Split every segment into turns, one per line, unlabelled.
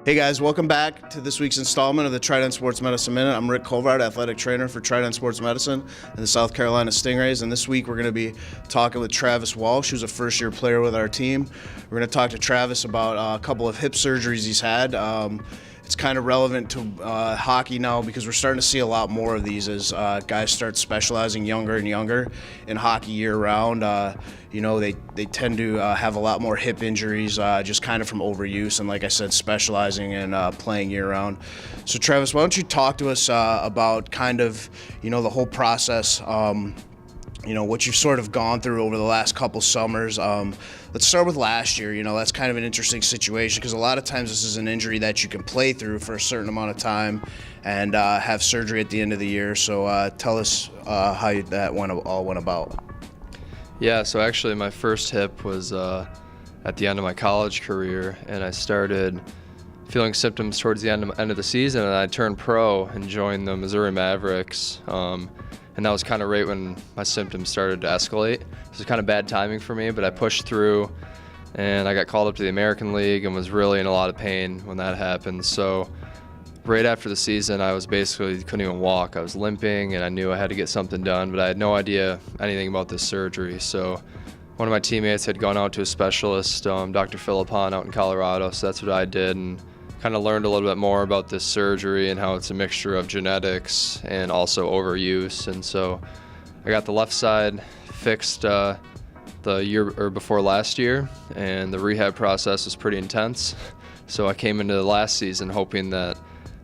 Hey guys, welcome back to this week's installment of the Trident Sports Medicine Minute. I'm Rick Covard, athletic trainer for Trident Sports Medicine and the South Carolina Stingrays. And this week we're going to be talking with Travis Walsh, who's a first-year player with our team. We're going to talk to Travis about a couple of hip surgeries he's had. It's kind of relevant to hockey now because we're starting to see a lot more of these as guys start specializing younger and younger in hockey year-round. They tend to have a lot more hip injuries just kind of from overuse and, like I said, specializing and playing year-round. So, Travis, why don't you talk to us about kind of, the whole process, what you've sort of gone through over the last couple summers. Let's start with last year. That's kind of an interesting situation because a lot of times this is an injury that you can play through for a certain amount of time and have surgery at the end of the year. So tell us how that all went about.
Yeah, so actually my first hip was at the end of my college career, and I started feeling symptoms towards the end of the season, and I turned pro and joined the Missouri Mavericks. And that was kind of right when my symptoms started to escalate. This was kind of bad timing for me, but I pushed through, and I got called up to the American League and was really in a lot of pain when that happened. So right after the season, I was basically couldn't even walk. I was limping, and I knew I had to get something done, but I had no idea anything about this surgery. So one of my teammates had gone out to a specialist, Dr. Philippon out in Colorado, so that's what I did, and kind of learned a little bit more about this surgery and how it's a mixture of genetics and also overuse. And so I got the left side fixed the year or before last year, and the rehab process was pretty intense. So I came into the last season hoping that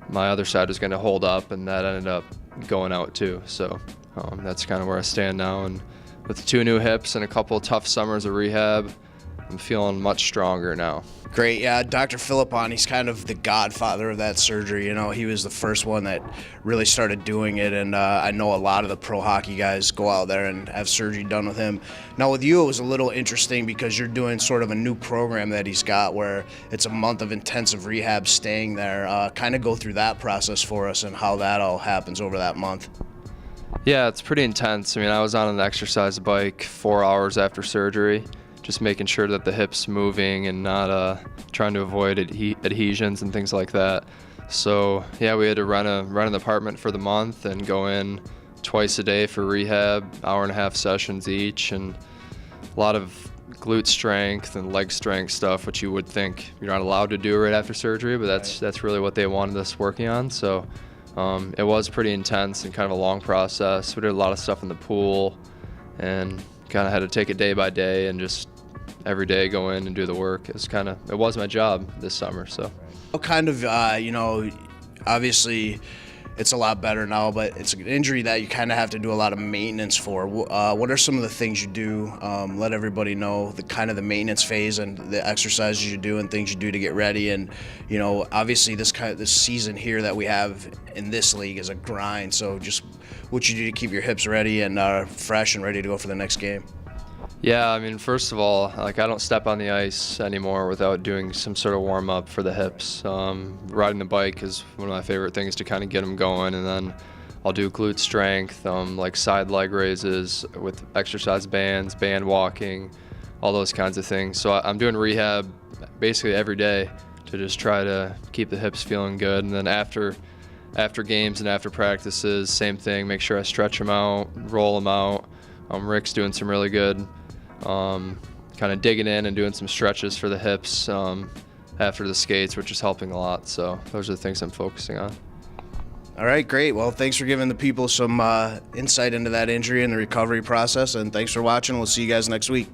my other side was going to hold up, and that ended up going out too. So that's kind of where I stand now. And with 2 new hips and a couple of tough summers of rehab, I'm feeling much stronger now.
Great. Yeah, Dr. Philippon, he's kind of the godfather of that surgery. He was the first one that really started doing it, and I know a lot of the pro hockey guys go out there and have surgery done with him. Now with you, it was a little interesting because you're doing sort of a new program that he's got where it's a month of intensive rehab staying there. Kind of go through that process for us and how that all happens over that month.
Yeah, it's pretty intense. I was on an exercise bike 4 hours after surgery, just making sure that the hip's moving and not trying to avoid adhesions and things like that. So yeah, we had to rent an apartment for the month and go in twice a day for rehab, hour-and-a-half sessions each, and a lot of glute strength and leg strength stuff, which you would think you're not allowed to do right after surgery, but that's really what they wanted us working on. So it was pretty intense and kind of a long process. We did a lot of stuff in the pool and kind of had to take it day by day and just every day go in and do the work. It was my job this summer. So
kind of, obviously it's a lot better now, but it's an injury that you kind of have to do a lot of maintenance for. What are some of the things you do? Let everybody know the maintenance phase and the exercises you do and things you do to get ready. And, obviously this season here that we have in this league is a grind. So just what you do to keep your hips ready and fresh and ready to go for the next game.
Yeah, first of all, I don't step on the ice anymore without doing some sort of warm-up for the hips. Riding the bike is one of my favorite things to kind of get them going, and then I'll do glute strength, like side leg raises with exercise bands, band walking, all those kinds of things. So I'm doing rehab basically every day to just try to keep the hips feeling good, and then after games and after practices, same thing, make sure I stretch them out, roll them out. Rick's doing some really good kind of digging in and doing some stretches for the hips after the skates, which is helping a lot. So those are the things I'm focusing on.
All right, great. Well, thanks for giving the people some insight into that injury and the recovery process, and thanks for watching. We'll see you guys next week.